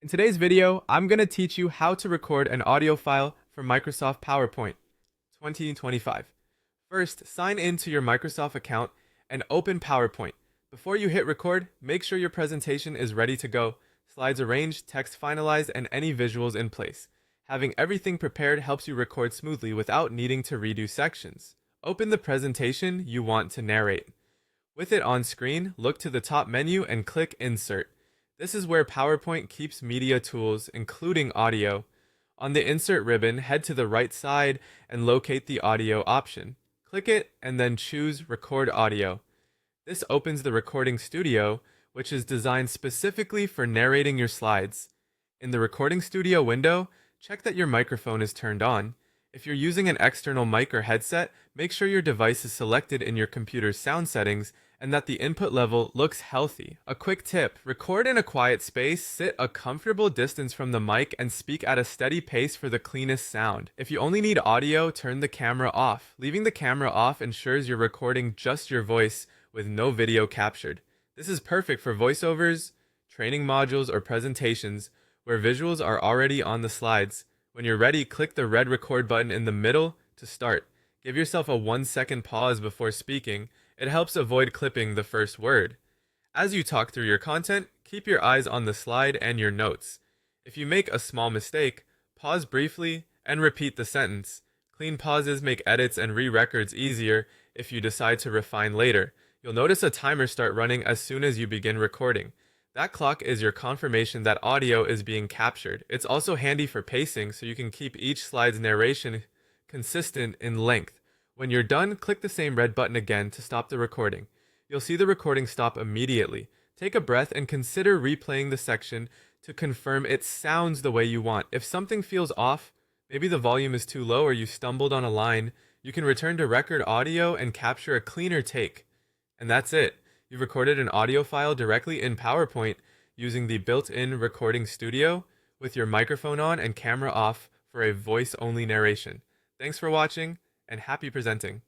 In today's video, I'm going to teach you how to record an audio file for Microsoft PowerPoint 2025. First, sign in to your Microsoft account and open PowerPoint. Before you hit record, make sure your presentation is ready to go, slides arranged, text finalized, and any visuals in place. Having everything prepared helps you record smoothly without needing to redo sections. Open the presentation you want to narrate. With it on screen, look to the top menu and click Insert. This is where PowerPoint keeps media tools, including audio. On the Insert ribbon, head to the right side and locate the audio option. Click it and then choose Record Audio. This opens the recording studio, which is designed specifically for narrating your slides. In the recording studio window, check that your microphone is turned on. If you're using an external mic or headset, make sure your device is selected in your computer's sound settings and that the input level looks healthy. A quick tip: record in a quiet space, sit a comfortable distance from the mic, and speak at a steady pace for the cleanest sound. If you only need audio, turn the camera off. Leaving the camera off ensures you're recording just your voice with no video captured. This is perfect for voiceovers, training modules, or presentations where visuals are already on the slides. When you're ready, click the red record button in the middle to start. Give yourself a 1-second pause before speaking. It helps avoid clipping the first word. As you talk through your content, keep your eyes on the slide and your notes. If you make a small mistake, pause briefly and repeat the sentence. Clean pauses make edits and re-records easier if you decide to refine later. You'll notice a timer start running as soon as you begin recording. That clock is your confirmation that audio is being captured. It's also handy for pacing, so you can keep each slide's narration consistent in length. When you're done, click the same red button again to stop the recording. You'll see the recording stop immediately. Take a breath and consider replaying the section to confirm it sounds the way you want. If something feels off, maybe the volume is too low or you stumbled on a line, you can return to record audio and capture a cleaner take. And that's it. You've recorded an audio file directly in PowerPoint using the built-in recording studio with your microphone on and camera off for a voice-only narration. Thanks for watching, and happy presenting.